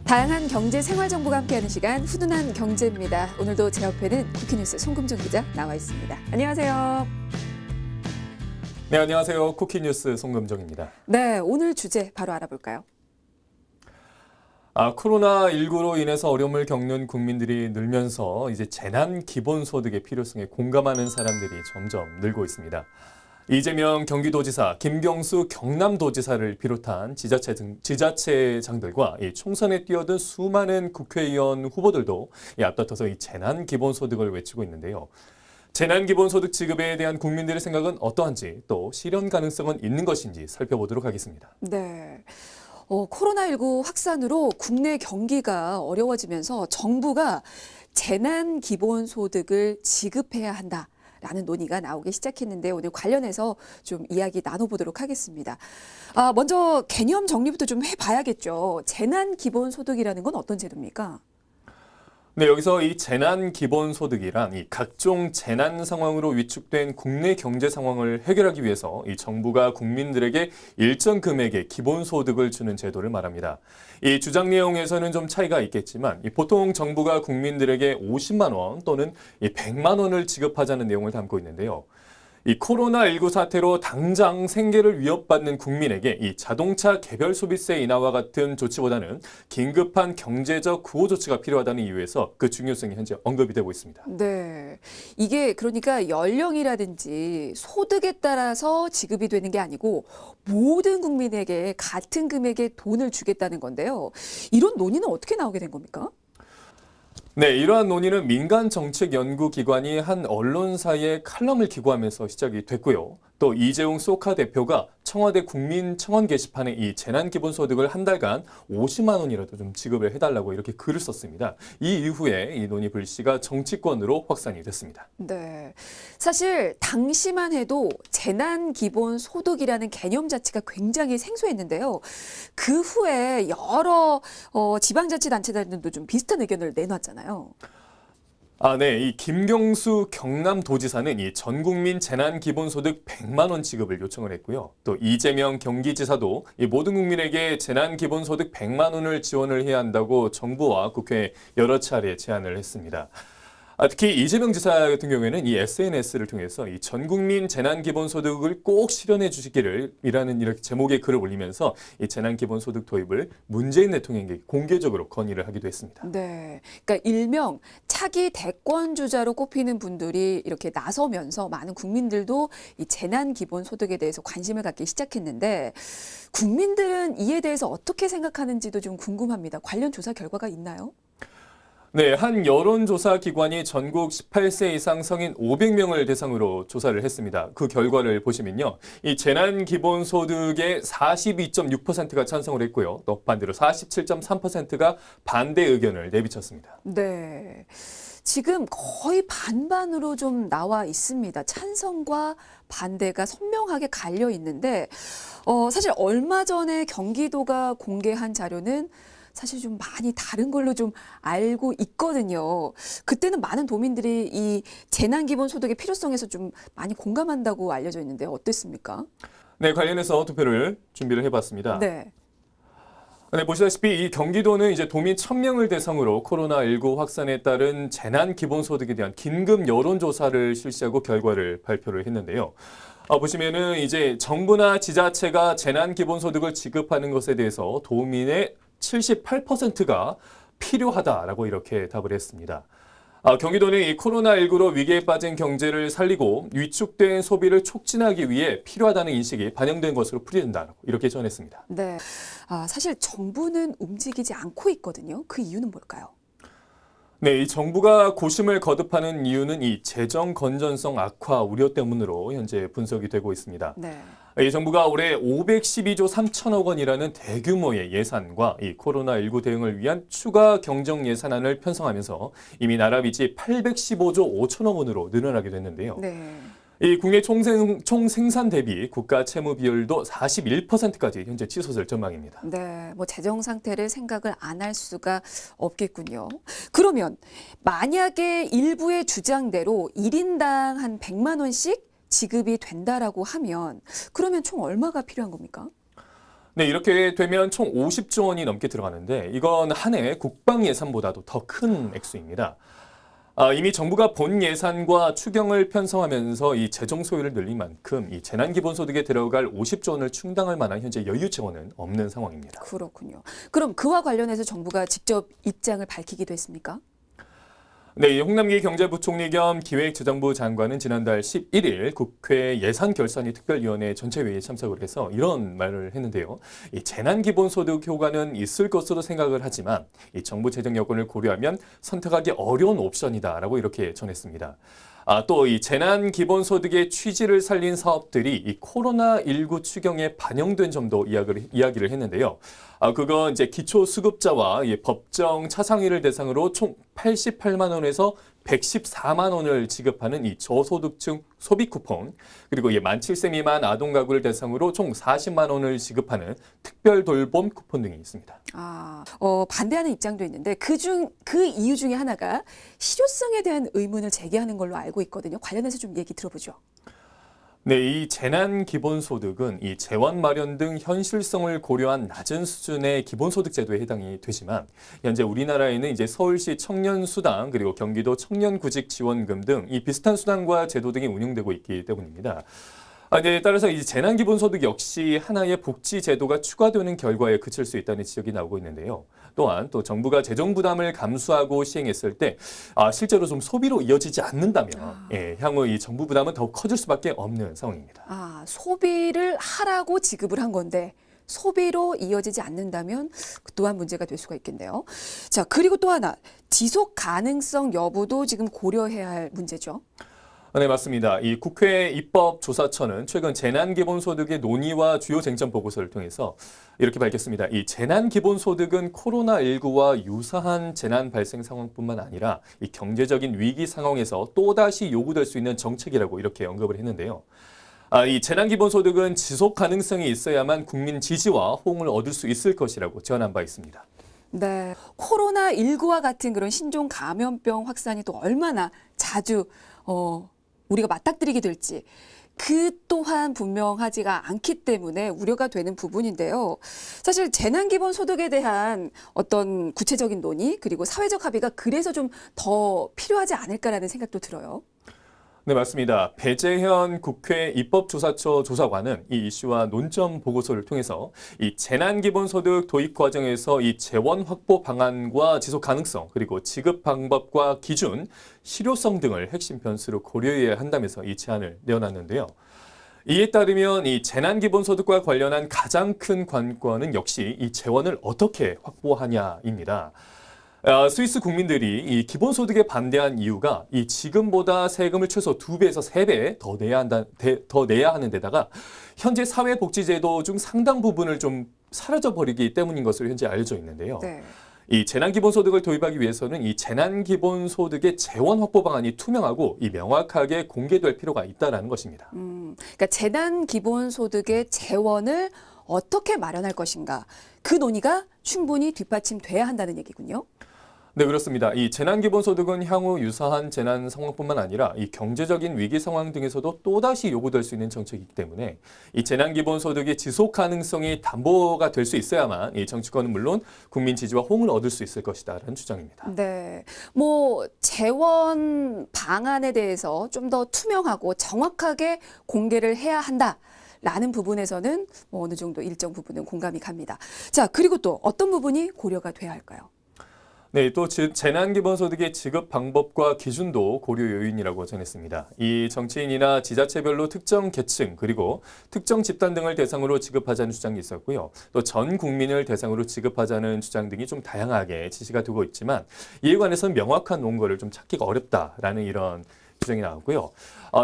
다양한 경제 생활 정보가 함께하는 시간 훈훈한 경제입니다. 오늘도 제 옆에는 쿠키뉴스 송금정 기자 나와 있습니다. 안녕하세요. 네, 안녕하세요. 쿠키뉴스 송금정입니다. 네, 오늘 주제 바로 알아볼까요? 코로나19로 인해서 어려움을 겪는 국민들이 늘면서 이제 재난 기본소득의 필요성에 공감하는 사람들이 점점 늘고 있습니다. 이재명 경기도지사, 김경수 경남도지사를 비롯한 지자체장들과 이 총선에 뛰어든 수많은 국회의원 후보들도 앞다퉈서 이 재난 기본소득을 외치고 있는데요. 재난 기본소득 지급에 대한 국민들의 생각은 어떠한지 또 실현 가능성은 있는 것인지 살펴보도록 하겠습니다. 네. 코로나19 확산으로 국내 경기가 어려워지면서 정부가 재난 기본소득을 지급해야 한다. 라는 논의가 나오기 시작했는데 오늘 관련해서 좀 이야기 나눠보도록 하겠습니다. 먼저 개념 정리부터 좀 해봐야겠죠. 재난 기본소득이라는 건 어떤 제도입니까? 네, 여기서 이 재난 기본소득이란 이 각종 재난 상황으로 위축된 국내 경제 상황을 해결하기 위해서 이 정부가 국민들에게 일정 금액의 기본소득을 주는 제도를 말합니다. 이 주장 내용에서는 좀 차이가 있겠지만 보통 정부가 국민들에게 50만 원 또는 100만 원을 지급하자는 내용을 담고 있는데요. 이 코로나19 사태로 당장 생계를 위협받는 국민에게 이 자동차 개별 소비세 인하와 같은 조치보다는 긴급한 경제적 구호 조치가 필요하다는 이유에서 그 중요성이 현재 언급이 되고 있습니다. 네. 이게 그러니까 연령이라든지 소득에 따라서 지급이 되는 게 아니고 모든 국민에게 같은 금액의 돈을 주겠다는 건데요. 이런 논의는 어떻게 나오게 된 겁니까? 네, 이러한 논의는 민간정책연구기관이 한 언론사에 칼럼을 기고하면서 시작이 됐고요. 또 이재용 소카 대표가 청와대 국민청원 게시판에 이 재난기본소득을 한 달간 50만 원이라도 좀 지급을 해달라고 이렇게 글을 썼습니다. 이 이후에 이 논의 불씨가 정치권으로 확산이 됐습니다. 네. 사실 당시만 해도 재난기본소득이라는 개념 자체가 굉장히 생소했는데요. 그 후에 여러 지방자치단체들도 좀 비슷한 의견을 내놨잖아요. 네. 이 김경수 경남도지사는 이 전국민 재난기본소득 100만 원 지급을 요청을 했고요. 또 이재명 경기지사도 이 모든 국민에게 재난기본소득 100만 원을 지원을 해야 한다고 정부와 국회에 여러 차례 제안을 했습니다. 특히 이재명 지사 같은 경우에는 이 SNS를 통해서 이 전국민 재난기본소득을 꼭 실현해 주시기를 이라는 이렇게 제목의 글을 올리면서 이 재난기본소득 도입을 문재인 대통령에게 공개적으로 건의를 하기도 했습니다. 네. 그러니까 일명 차기 대권 주자로 꼽히는 분들이 이렇게 나서면서 많은 국민들도 이 재난기본소득에 대해서 관심을 갖기 시작했는데 국민들은 이에 대해서 어떻게 생각하는지도 좀 궁금합니다. 관련 조사 결과가 있나요? 네, 한 여론조사 기관이 전국 18세 이상 성인 500명을 대상으로 조사를 했습니다. 그 결과를 보시면요. 이 재난기본소득의 42.6%가 찬성을 했고요. 또 반대로 47.3%가 반대 의견을 내비쳤습니다. 네. 지금 거의 반반으로 좀 나와 있습니다. 찬성과 반대가 선명하게 갈려 있는데, 사실 얼마 전에 경기도가 공개한 자료는 사실 좀 많이 다른 걸로 좀 알고 있거든요. 그때는 많은 도민들이 이 재난기본소득의 필요성에서 좀 많이 공감한다고 알려져 있는데 어땠습니까? 네, 관련해서 투표를 준비를 해봤습니다. 네. 네, 보시다시피 이 경기도는 이제 도민 1000명을 대상으로 코로나19 확산에 따른 재난기본소득에 대한 긴급 여론조사를 실시하고 결과를 발표를 했는데요. 보시면은 이제 정부나 지자체가 재난기본소득을 지급하는 것에 대해서 도민의 78%가 필요하다라고 이렇게 답을 했습니다. 경기도는 이 코로나19로 위기에 빠진 경제를 살리고 위축된 소비를 촉진하기 위해 필요하다는 인식이 반영된 것으로 풀이된다고 이렇게 전했습니다. 네. 사실 정부는 움직이지 않고 있거든요. 그 이유는 뭘까요? 네, 이 정부가 고심을 거듭하는 이유는 이 재정 건전성 악화 우려 때문으로 현재 분석이 되고 있습니다. 네. 이 정부가 올해 512조 3천억 원이라는 대규모의 예산과 이 코로나19 대응을 위한 추가 경정 예산안을 편성하면서 이미 나라 빚이 815조 5천억 원으로 늘어나게 됐는데요. 네. 이 국내 총생산 대비 국가 채무 비율도 41%까지 현재 치솟을 전망입니다. 네, 뭐 재정 상태를 생각을 안 할 수가 없겠군요. 그러면 만약에 일부의 주장대로 1인당 한 100만 원씩 지급이 된다라고 하면 그러면 총 얼마가 필요한 겁니까? 네, 이렇게 되면 총 50조 원이 넘게 들어가는데 이건 한 해 국방 예산보다도 더 큰 액수입니다. 이미 정부가 본 예산과 추경을 편성하면서 이 재정 소요를 늘린 만큼 이 재난기본소득에 들어갈 50조 원을 충당할 만한 현재 여유 재원은 없는 상황입니다. 그렇군요. 그럼 그와 관련해서 정부가 직접 입장을 밝히기도 했습니까? 네, 이 홍남기 경제부총리 겸 기획재정부 장관은 지난달 11일 국회 예산결산위 특별위원회 전체회의에 참석을 해서 이런 말을 했는데요. 이 재난기본소득 효과는 있을 것으로 생각을 하지만 이 정부 재정 여건을 고려하면 선택하기 어려운 옵션이다라고 이렇게 전했습니다. 또 이 재난기본소득의 취지를 살린 사업들이 이 코로나19 추경에 반영된 점도 이야기를 했는데요. 그건 이제 기초수급자와 이 법정 차상위를 대상으로 총 88만 원에서 114만 원을 지급하는 이 저소득층 소비 쿠폰, 그리고 만 7세 미만 아동 가구를 대상으로 총 40만 원을 지급하는 특별 돌봄 쿠폰 등이 있습니다. 반대하는 입장도 있는데 그 이유 중에 하나가 실효성에 대한 의문을 제기하는 걸로 알고 있거든요. 관련해서 좀 얘기 들어보죠. 네, 이 재난기본소득은 이 재원 마련 등 현실성을 고려한 낮은 수준의 기본소득 제도에 해당이 되지만 현재 우리나라에는 이제 서울시 청년수당 그리고 경기도 청년구직지원금 등 이 비슷한 수당과 제도 등이 운영되고 있기 때문입니다. 네, 따라서 이 재난기본소득 역시 하나의 복지 제도가 추가되는 결과에 그칠 수 있다는 지적이 나오고 있는데요. 또한 또 정부가 재정 부담을 감수하고 시행했을 때 실제로 좀 소비로 이어지지 않는다면 향후 이 정부 부담은 더욱 커질 수밖에 없는 상황입니다. 소비를 하라고 지급을 한 건데 소비로 이어지지 않는다면 또한 문제가 될 수가 있겠네요. 자, 그리고 또 하나 지속 가능성 여부도 지금 고려해야 할 문제죠. 네, 맞습니다. 이 국회 입법조사처는 최근 재난기본소득의 논의와 주요 쟁점 보고서를 통해서 이렇게 밝혔습니다. 이 재난기본소득은 코로나19와 유사한 재난 발생 상황뿐만 아니라 이 경제적인 위기 상황에서 또다시 요구될 수 있는 정책이라고 이렇게 언급을 했는데요. 이 재난기본소득은 지속 가능성이 있어야만 국민 지지와 호응을 얻을 수 있을 것이라고 제안한 바 있습니다. 네, 코로나19와 같은 그런 신종 감염병 확산이 또 얼마나 자주 우리가 맞닥뜨리게 될지 그 또한 분명하지가 않기 때문에 우려가 되는 부분인데요. 사실 재난기본소득에 대한 어떤 구체적인 논의 그리고 사회적 합의가 그래서 좀 더 필요하지 않을까라는 생각도 들어요. 네, 맞습니다. 배재현 국회 입법조사처 조사관은 이 이슈와 논점 보고서를 통해서 이 재난기본소득 도입 과정에서 이 재원 확보 방안과 지속 가능성, 그리고 지급 방법과 기준, 실효성 등을 핵심 변수로 고려해야 한다면서 이 제안을 내어놨는데요. 이에 따르면 이 재난기본소득과 관련한 가장 큰 관건은 역시 이 재원을 어떻게 확보하냐입니다. 스위스 국민들이 이 기본소득에 반대한 이유가 이 지금보다 세금을 최소 2배에서 3배 더 내야 하는 데다가 현재 사회복지제도 중 상당 부분을 좀 사라져버리기 때문인 것으로 현재 알려져 있는데요. 네. 이 재난기본소득을 도입하기 위해서는 이 재난기본소득의 재원 확보 방안이 투명하고 이 명확하게 공개될 필요가 있다는 것입니다. 그러니까 재난기본소득의 재원을 어떻게 마련할 것인가 그 논의가 충분히 뒷받침돼야 한다는 얘기군요. 네, 그렇습니다. 이 재난기본소득은 향후 유사한 재난 상황뿐만 아니라 이 경제적인 위기 상황 등에서도 또다시 요구될 수 있는 정책이기 때문에 이 재난기본소득의 지속 가능성이 담보가 될 수 있어야만 이 정치권은 물론 국민 지지와 호응을 얻을 수 있을 것이다라는 주장입니다. 네, 재원 방안에 대해서 좀 더 투명하고 정확하게 공개를 해야 한다라는 부분에서는 어느 정도 일정 부분은 공감이 갑니다. 자, 그리고 또 어떤 부분이 고려가 돼야 할까요? 네, 또 재난기본소득의 지급 방법과 기준도 고려 요인이라고 전했습니다. 이 정치인이나 지자체별로 특정 계층 그리고 특정 집단 등을 대상으로 지급하자는 주장이 있었고요. 또 전 국민을 대상으로 지급하자는 주장 등이 좀 다양하게 지시가 되고 있지만 이에 관해서는 명확한 논거를 좀 찾기가 어렵다라는 이런 주장이 나왔고요.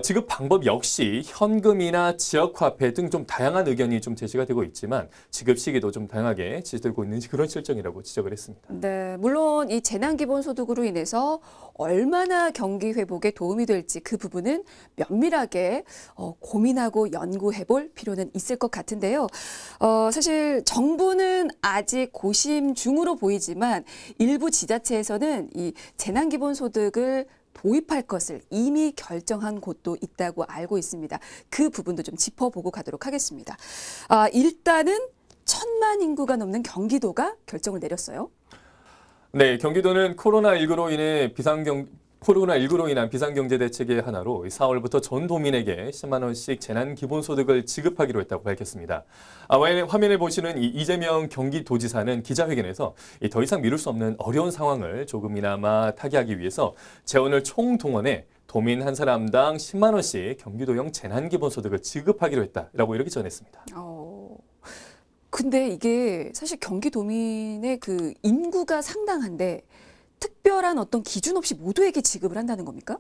지급 방법 역시 현금이나 지역화폐 등 좀 다양한 의견이 좀 제시가 되고 있지만 지급 시기도 좀 다양하게 지적되고 있는 그런 실정이라고 지적을 했습니다. 네, 물론 이 재난기본소득으로 인해서 얼마나 경기 회복에 도움이 될지 그 부분은 면밀하게 고민하고 연구해 볼 필요는 있을 것 같은데요. 사실 정부는 아직 고심 중으로 보이지만 일부 지자체에서는 이 재난기본소득을 도입할 것을 이미 결정한 곳도 있다고 알고 있습니다. 그 부분도 좀 짚어보고 가도록 하겠습니다. 일단은 1,000만 인구가 넘는 경기도가 결정을 내렸어요. 네, 경기도는 코로나19로 인한 비상경제 대책의 하나로 4월부터 전 도민에게 10만 원씩 재난 기본소득을 지급하기로 했다고 밝혔습니다. 화면에 보시는 이재명 경기도지사는 기자회견에서 더 이상 미룰 수 없는 어려운 상황을 조금이나마 타개하기 위해서 재원을 총동원해 도민 한 사람당 10만 원씩 경기도형 재난 기본소득을 지급하기로 했다라고 이렇게 전했습니다. 근데 이게 사실 경기도민의 그 인구가 상당한데 특별한 어떤 기준 없이 모두에게 지급을 한다는 겁니까?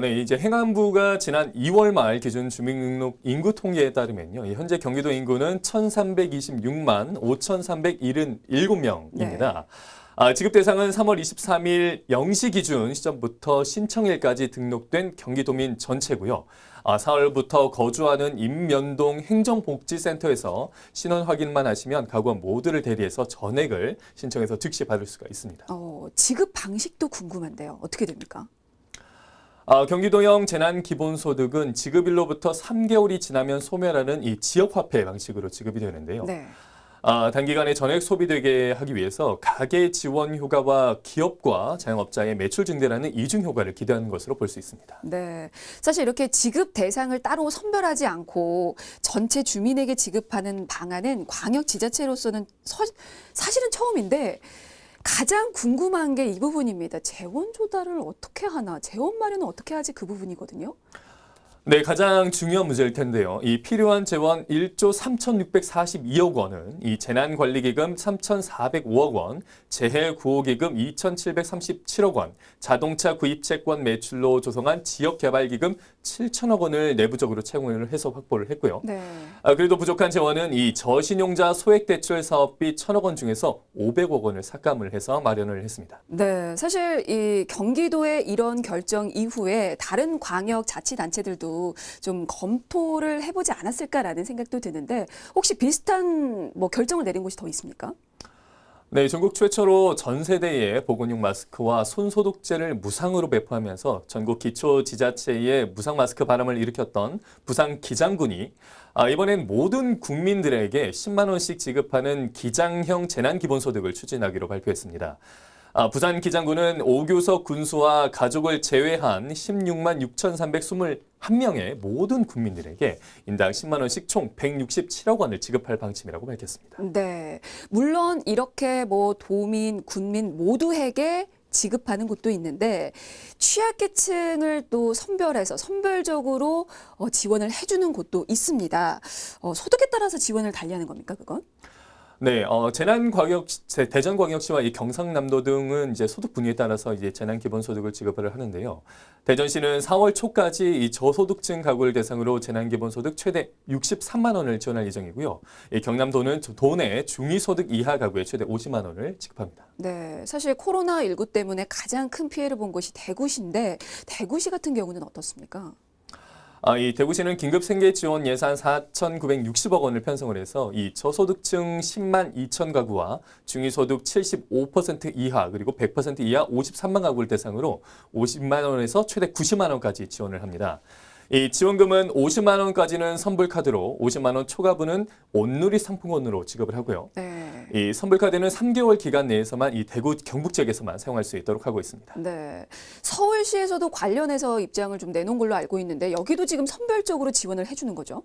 네, 이제 행안부가 지난 2월 말 기준 주민등록 인구 통계에 따르면요. 현재 경기도 인구는 1,326만 5,377명입니다. 지급 대상은 3월 23일 0시 기준 시점부터 신청일까지 등록된 경기도민 전체고요. 4월부터 거주하는 임면동 행정복지센터에서 신원 확인만 하시면 가구원 모두를 대리해서 전액을 신청해서 즉시 받을 수가 있습니다. 지급 방식도 궁금한데요. 어떻게 됩니까? 경기도형 재난기본소득은 지급일로부터 3개월이 지나면 소멸하는 이 지역화폐 방식으로 지급이 되는데요. 네. 단기간에 전액 소비되게 하기 위해서 가계 지원 효과와 기업과 자영업자의 매출 증대라는 이중 효과를 기대하는 것으로 볼 수 있습니다. 네. 사실 이렇게 지급 대상을 따로 선별하지 않고 전체 주민에게 지급하는 방안은 광역지자체로서는 사실은 처음인데 가장 궁금한 게 이 부분입니다. 재원 조달을 어떻게 하나, 재원 마련은 어떻게 하지 그 부분이거든요. 네, 가장 중요한 문제일 텐데요. 이 필요한 재원 1조 3,642억 원은 이 재난관리기금 3,405억 원, 재해구호기금 2,737억 원, 자동차 구입채권 매출로 조성한 지역개발기금 7천억 원을 내부적으로 채용을 해서 확보를 했고요. 네. 그래도 부족한 재원은 이 저신용자 소액대출 사업비 1,000억 원 중에서 500억 원을 삭감을 해서 마련을 했습니다. 네, 사실 이 경기도의 이런 결정 이후에 다른 광역 자치단체들도 좀 검토를 해보지 않았을까라는 생각도 드는데 혹시 비슷한 결정을 내린 곳이 더 있습니까? 네, 전국 최초로 전 세대의 보건용 마스크와 손소독제를 무상으로 배포하면서 전국 기초지자체의 무상 마스크 바람을 일으켰던 부산 기장군이 이번엔 모든 국민들에게 10만 원씩 지급하는 기장형 재난기본소득을 추진하기로 발표했습니다. 부산 기장군은 5교석 군수와 가족을 제외한 16만 6,321명의 모든 국민들에게 인당 10만 원씩 총 167억 원을 지급할 방침이라고 밝혔습니다. 네, 물론 이렇게 도민, 군민 모두에게 지급하는 곳도 있는데 취약계층을 또 선별해서 선별적으로 지원을 해주는 곳도 있습니다. 소득에 따라서 지원을 달리하는 겁니까, 그건? 네, 대전광역시와 이 경상남도 등은 이제 소득 분위에 따라서 이제 재난기본소득을 지급을 하는데요. 대전시는 4월 초까지 이 저소득층 가구를 대상으로 재난기본소득 최대 63만 원을 지원할 예정이고요. 이 경남도는 도내 중위소득 이하 가구에 최대 50만 원을 지급합니다. 네, 사실 코로나19 때문에 가장 큰 피해를 본 곳이 대구시인데 대구시 같은 경우는 어떻습니까? 이 대구시는 긴급 생계 지원 예산 4,960억 원을 편성을 해서 이 저소득층 10만 2천 가구와 중위소득 75% 이하 그리고 100% 이하 53만 가구를 대상으로 50만 원에서 최대 90만 원까지 지원을 합니다. 이 지원금은 50만 원까지는 선불카드로 50만 원 초과분은 온누리 상품권으로 지급을 하고요. 네. 이 선불카드는 3개월 기간 내에서만 이 대구 경북 지역에서만 사용할 수 있도록 하고 있습니다. 네. 서울시에서도 관련해서 입장을 좀 내놓은 걸로 알고 있는데 여기도 지금 선별적으로 지원을 해주는 거죠?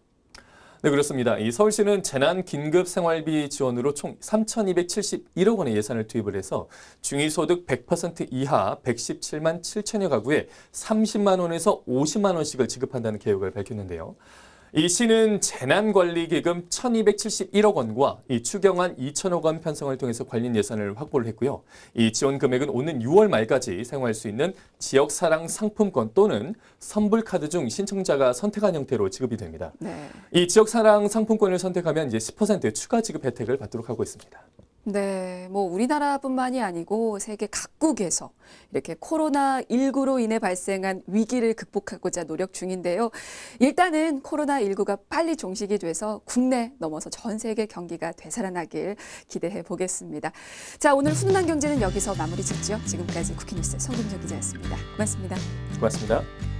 네, 그렇습니다. 이 서울시는 재난 긴급 생활비 지원으로 총 3,271억 원의 예산을 투입을 해서 중위소득 100% 이하 117만 7천여 가구에 30만 원에서 50만 원씩을 지급한다는 계획을 밝혔는데요. 이 시는 재난관리기금 1,271억 원과 이 추경안 2천억 원 편성을 통해서 관련 예산을 확보를 했고요. 이 지원 금액은 오는 6월 말까지 사용할 수 있는 지역사랑 상품권 또는 선불카드 중 신청자가 선택한 형태로 지급이 됩니다. 네. 이 지역사랑 상품권을 선택하면 이제 10% 추가 지급 혜택을 받도록 하고 있습니다. 네, 우리나라뿐만이 아니고 세계 각국에서 이렇게 코로나19로 인해 발생한 위기를 극복하고자 노력 중인데요. 일단은 코로나19가 빨리 종식이 돼서 국내 넘어서 전 세계 경기가 되살아나길 기대해 보겠습니다. 자, 오늘 훈훈한 경제는 여기서 마무리 짓죠. 지금까지 쿠키뉴스 송금정 기자였습니다. 고맙습니다. 고맙습니다.